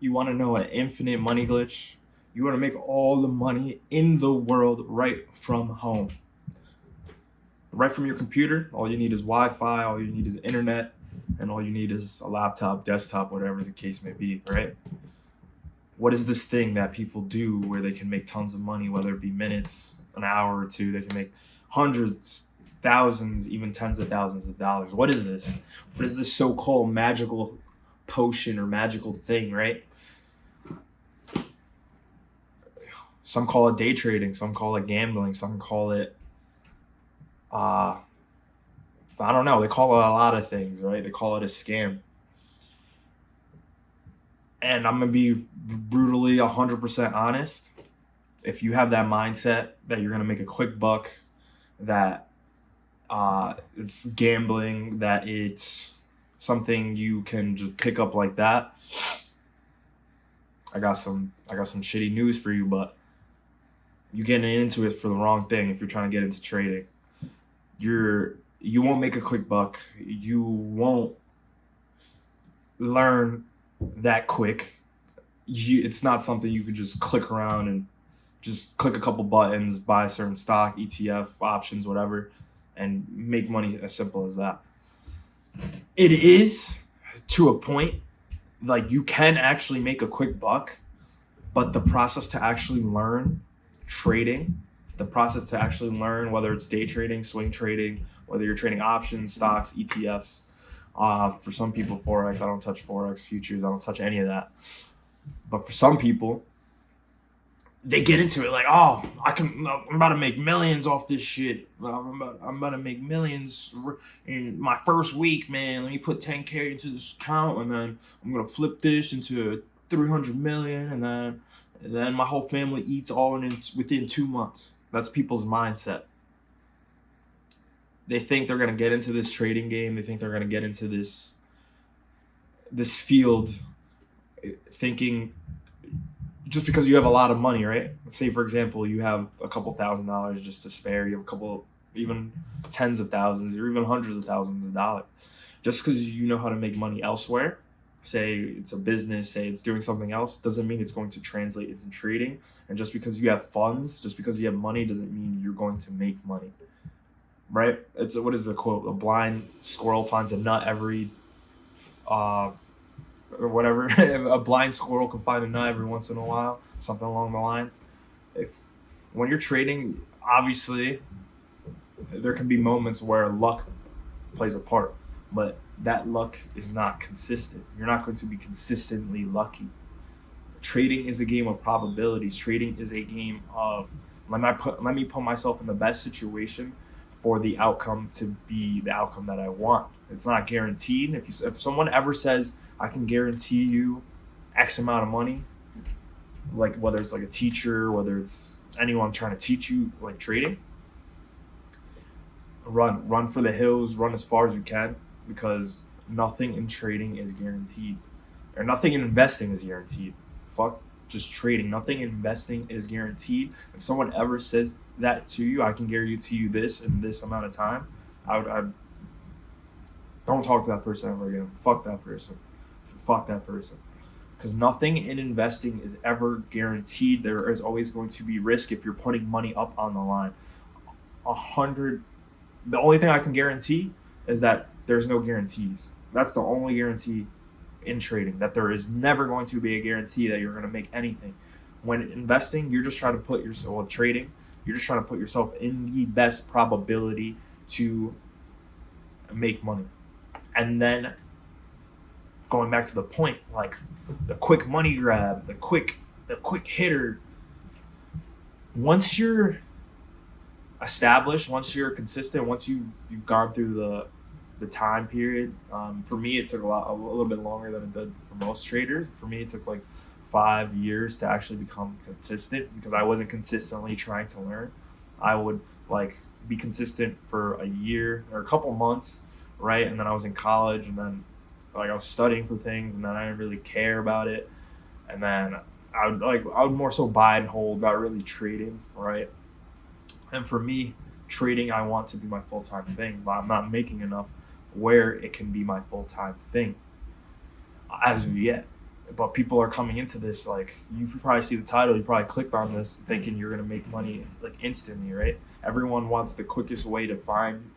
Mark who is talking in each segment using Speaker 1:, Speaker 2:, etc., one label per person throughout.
Speaker 1: You want to know an infinite money glitch? You want to make all the money in the world right from home, right from your computer. All you need is Wi-Fi. All you need is internet, and all you need is a laptop, desktop, whatever the case may be. Right? What is this thing that people do where they can make tons of money, whether it be minutes, an hour or two? They can make hundreds, thousands, even tens of thousands of dollars. What is this? What is this so-called magical potion or magical thing? Right? Some call it day trading, some call it gambling, some call it uh I don't know, they call it a lot of things, right? They call it a scam. And I'm gonna be brutally 100% honest. If you have that mindset that you're gonna make a quick buck, that it's gambling, that it's something you can just pick up like that, I got some shitty news for you. But you're getting into it for the wrong thing. If you're trying to get into trading, you won't make a quick buck. You won't learn that quick. It's not something you could just click around and just click a couple buttons, buy a certain stock, ETF, options, whatever, and make money as simple as that. It is, to a point, like you can actually make a quick buck, but the process to actually learn trading, the process to actually learn whether it's day trading, swing trading, whether you're trading options, stocks, ETFs, for some people, Forex. I don't touch Forex, futures. I don't touch any of that. But for some people, they get into it like, oh, I'm about to make millions off this shit. I'm about to make millions in my first week, man. Let me put 10K into this account, and then I'm gonna flip this into 300 million, and then my whole family eats all within 2 months. That's people's mindset. They think they're gonna get into this trading game. They think they're gonna get into this field, thinking just because you have a lot of money, right? Let's say, for example, you have a couple $1,000s just to spare. You have a couple, even tens of thousands, or even hundreds of thousands of dollars. Just because you know how to make money elsewhere, say it's a business, say it's doing something else, doesn't mean it's going to translate into trading. And just because you have funds, just because you have money, doesn't mean you're going to make money, right? What is the quote? A blind squirrel finds a nut every uh, or whatever. A blind squirrel can find a nut every once in a while, something along the lines. If When you're trading, obviously there can be moments where luck plays a part, but that luck is not consistent. You're not going to be consistently lucky. Trading is a game of probabilities. Trading is a game of let me put myself in the best situation for the outcome to be the outcome that I want. It's not guaranteed. If someone ever says I can guarantee you X amount of money, like whether it's like a teacher, whether it's anyone trying to teach you like trading, run for the hills, run as far as you can, because nothing in trading is guaranteed, or nothing in investing is guaranteed. Fuck just trading. Nothing in investing is guaranteed. If someone ever says that to you, I can guarantee you this in this amount of time, I don't talk to that person ever again. Fuck that person. Fuck that person. Because nothing in investing is ever guaranteed. There is always going to be risk if you're putting money up on the line. 100. The only thing I can guarantee is that there's no guarantees. That's the only guarantee in trading. That there is never going to be a guarantee that you're going to make anything. When investing, you're just trying to put yourself, well, trading, you're just trying to put yourself in the best probability to make money. And then going back to the point, like the quick money grab, the quick hitter. Once you're established, once you're consistent, once you've gone through the time period. For me, it took a little bit longer than it did for most traders. For me, it took like 5 years to actually become consistent, because I wasn't consistently trying to learn. I would like be consistent for a year or a couple months, right? And then I was in college, and then like I was studying for things, and then I didn't really care about it. And then I would more so buy and hold, not really trading, right? And for me, trading, I want to be my full time thing, but I'm not making enough where it can be my full time thing as of yet. But people are coming into this like, you probably see the title, you probably clicked on this thinking you're gonna make money like instantly, right? Everyone wants the quickest way to find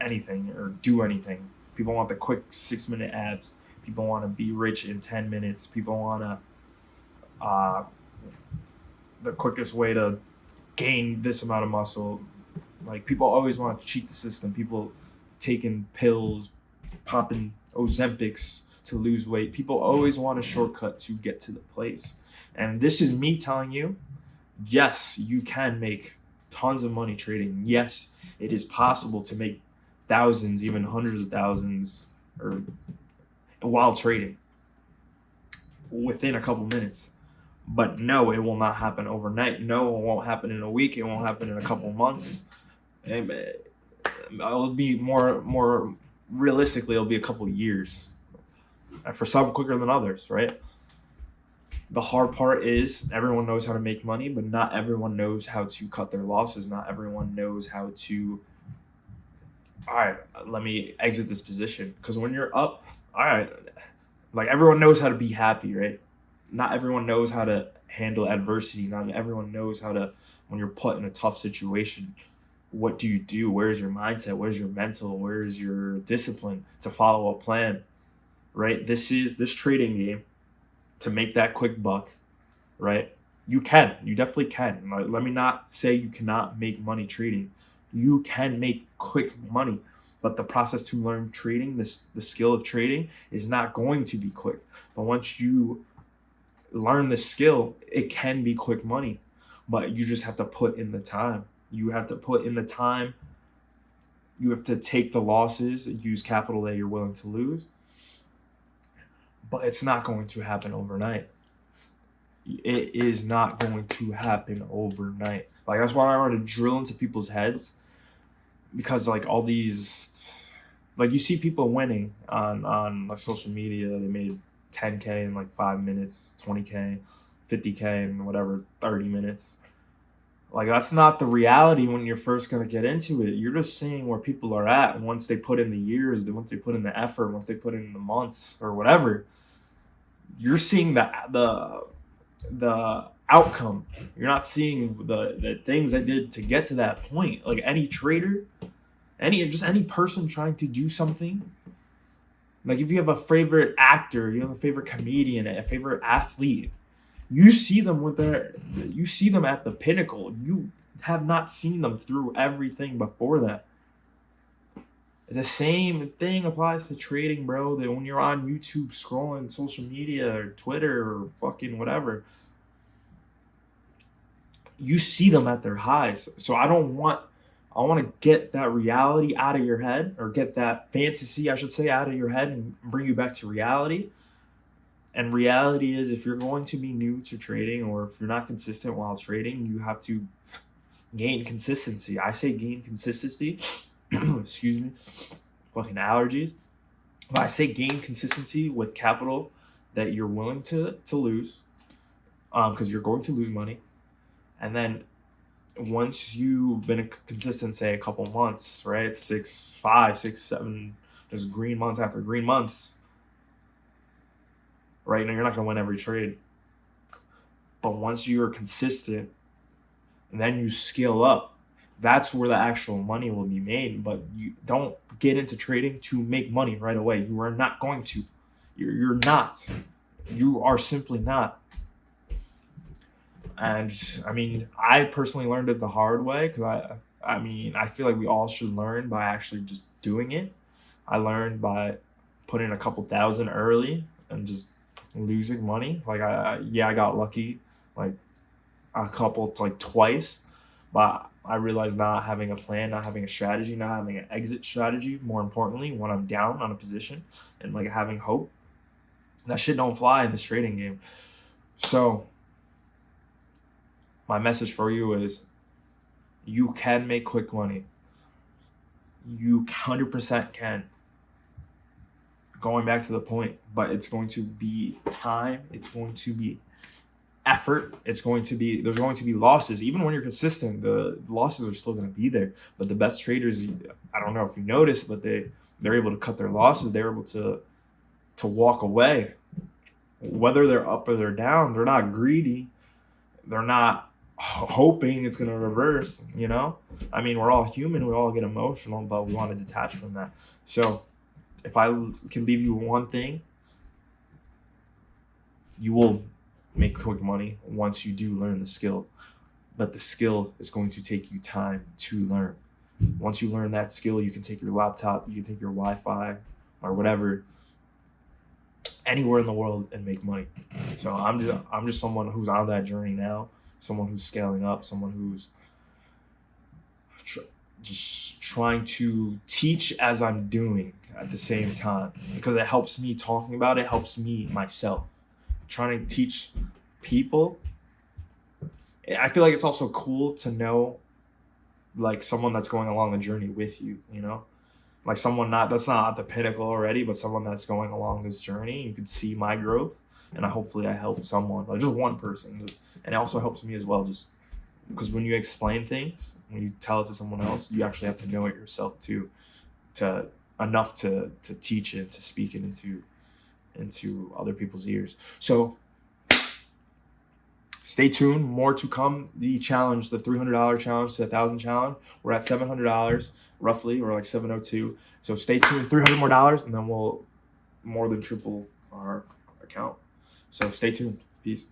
Speaker 1: anything or do anything. People want the quick 6 minute abs. People want to be rich in 10 minutes. People want to uh, the quickest way to gain this amount of muscle. Like people always want to cheat the system. People taking pills, popping Ozempics to lose weight. People always want a shortcut to get to the place. And this is me telling you, yes, you can make tons of money trading. Yes, it is possible to make thousands, even hundreds of thousands, or while trading within a couple minutes. But no, it will not happen overnight. No, it won't happen in a week. It won't happen in a couple months. It'll be more realistically, it'll be a couple years. And for some, quicker than others, right? The hard part is everyone knows how to make money, but not everyone knows how to cut their losses. Not everyone knows how to, all right, let me exit this position. Because when you're up, all right, like everyone knows how to be happy, right? Not everyone knows how to handle adversity. Not everyone knows how to, when you're put in a tough situation, what do you do? Where's your mindset? Where's your mental? Where's your discipline to follow a plan, right? This trading game, to make that quick buck, right? You definitely can. Like, let me not say you cannot make money trading. You can make quick money, but the process to learn trading, the skill of trading, is not going to be quick. But once you learn the skill, it can be quick money, but you just have to put in the time. You have to put in the time. You have to take the losses, use capital that you're willing to lose, but it's not going to happen overnight. It is not going to happen overnight. Like, that's why I want to drill into people's heads, because like all these, like you see people winning on like social media. They made 10K in like 5 minutes, 20K, 50K in whatever 30 minutes. Like, that's not the reality when you're first going to get into it. You're just seeing where people are at once they put in the years, once they put in the effort, once they put in the months or whatever. You're seeing the outcome. You're not seeing the things I did to get to that point. Like any trader, any person trying to do something. Like if you have a favorite actor, you have a favorite comedian, a favorite athlete, you see them at the pinnacle. You have not seen them through everything before that. The same thing applies to trading, bro. That when you're on YouTube scrolling social media or Twitter or fucking whatever, you see them at their highs. So I want to get that reality out of your head, or get that fantasy, I should say, out of your head and bring you back to reality. And reality is, if you're going to be new to trading, or if you're not consistent while trading, you have to gain consistency. I say gain consistency. Excuse me. Fucking allergies. But I say gain consistency with capital that you're willing to lose, because you're going to lose money. And then once you've been consistent, say a couple months, right? 5, 6, 7, just green months after green months. Right now, you're not going to win every trade. But once you're consistent and then you scale up, that's where the actual money will be made. But you don't get into trading to make money right away. You are not going to. You're not. You are simply not. And I mean, I personally learned it the hard way, because I feel like we all should learn by actually just doing it. I learned by putting a couple thousand early and just losing money. Like I got lucky like a couple, like twice, but I realized not having a plan, not having a strategy, not having an exit strategy, more importantly, when I'm down on a position, and like having hope, that shit don't fly in this trading game. So my message for you is, you can make quick money. You 100% can. Going back to the point, but it's going to be time. It's going to be effort. There's going to be losses. Even when you're consistent, the losses are still going to be there. But the best traders, I don't know if you noticed, but they're able to cut their losses. They're able to walk away whether they're up or they're down, they're not greedy. They're not hoping it's going to reverse, you know? I mean, we're all human. We all get emotional, but we want to detach from that. So if I can leave you one thing, you will make quick money once you do learn the skill. But the skill is going to take you time to learn. Once you learn that skill, you can take your laptop, you can take your Wi-Fi or whatever anywhere in the world and make money. So I'm just someone who's on that journey now, someone who's scaling up, someone who's just trying to teach as I'm doing at the same time, because it helps me. Talking about it helps me myself. Trying to teach people, I feel like it's also cool to know like someone that's going along the journey with you, you know, like someone that's not at the pinnacle already, but someone that's going along this journey. You can see my growth, and hopefully I help someone, like just one person, and it also helps me as well, just because when you explain things, when you tell it to someone else, you actually have to know it yourself too, to enough to teach it, to speak it into other people's ears. So stay tuned, more to come. The challenge, the $300 challenge to 1,000 challenge, we're at $700 roughly, or like 702. So stay tuned, $300 more, and then we'll more than triple our account. So stay tuned. Peace.